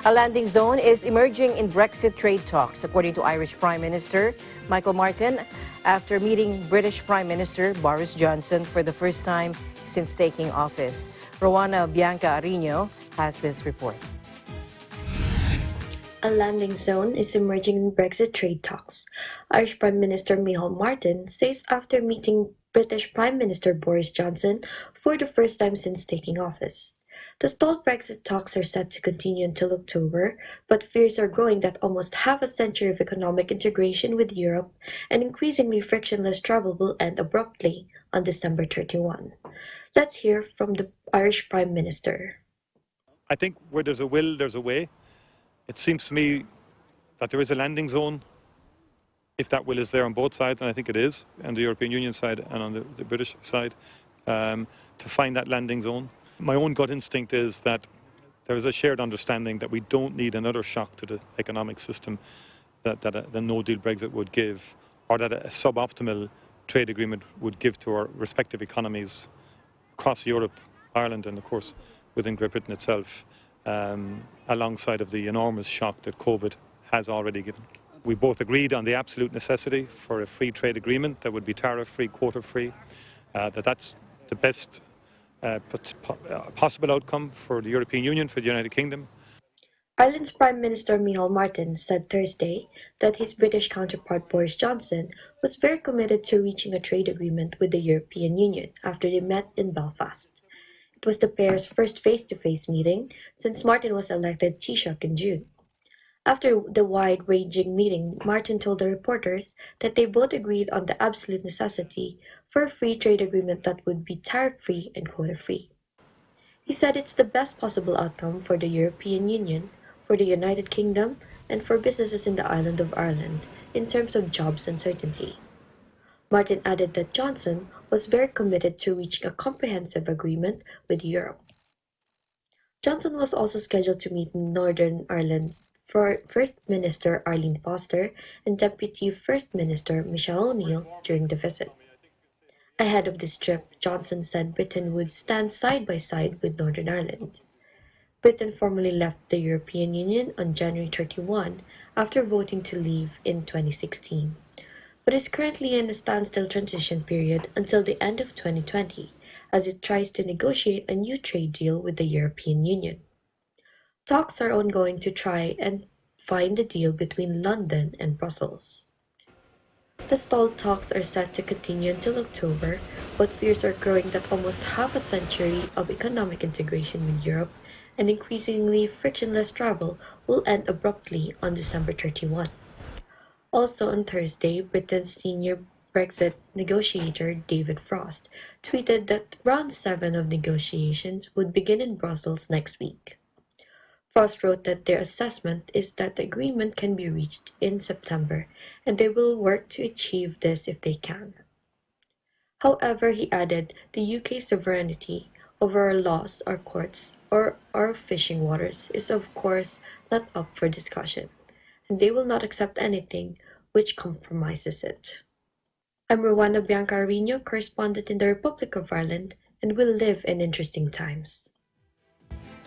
A landing zone is emerging in Brexit trade talks, according to Irish Prime Minister Michael Martin, after meeting British Prime Minister Boris Johnson for the first time since taking office. Rowana Bianca Arino has this report. A landing zone is emerging in Brexit trade talks, Irish Prime Minister Michael Martin says after meeting British Prime Minister Boris Johnson for the first time since taking office. The stalled Brexit talks are set to continue until October, but fears are growing that almost half a century of economic integration with Europe and increasingly frictionless travel will end abruptly on December 31. Let's hear from the Irish Prime Minister. I think where there's a will, there's a way. It seems to me that there is a landing zone, if that will is there on both sides, and I think it is, on the European Union side and on the British side, to find that landing zone. My own gut instinct is that there is a shared understanding that we don't need another shock to the economic system that the no-deal Brexit would give, or that a suboptimal trade agreement would give to our respective economies across Europe, Ireland, and of course within Great Britain itself, alongside of the enormous shock that COVID has already given. We both agreed on the absolute necessity for a free trade agreement that would be tariff-free, quota-free, that's the best possible outcome for the European Union, for the United Kingdom. Ireland's Prime Minister Michael Martin said Thursday that his British counterpart Boris Johnson was very committed to reaching a trade agreement with the European Union after they met in Belfast. It was the pair's first face-to-face meeting since Martin was elected Taoiseach in June. After the wide-ranging meeting, Martin told the reporters that they both agreed on the absolute necessity for a free trade agreement that would be tariff-free and quota-free. He said it's the best possible outcome for the European Union, for the United Kingdom, and for businesses in the island of Ireland in terms of jobs and certainty. Martin added that Johnson was very committed to reaching a comprehensive agreement with Europe. Johnson was also scheduled to meet Northern Ireland's First Minister Arlene Foster and Deputy First Minister Michelle O'Neill during the visit. Ahead of this trip, Johnson said Britain would stand side by side with Northern Ireland. Britain formally left the European Union on January 31 after voting to leave in 2016, but is currently in a standstill transition period until the end of 2020 as it tries to negotiate a new trade deal with the European Union. Talks are ongoing to try and find a deal between London and Brussels. The stalled talks are set to continue until October, but fears are growing that almost half a century of economic integration with Europe and increasingly frictionless travel will end abruptly on December 31. Also on Thursday, Britain's senior Brexit negotiator David Frost tweeted that round 7 of negotiations would begin in Brussels next week. Frost wrote that their assessment is that the agreement can be reached in September, and they will work to achieve this if they can. However, he added, the UK's sovereignty over our laws, our courts, or our fishing waters is of course not up for discussion, and they will not accept anything which compromises it. I'm Rowana Bianca Arino, correspondent in the Republic of Ireland, and will live in interesting times.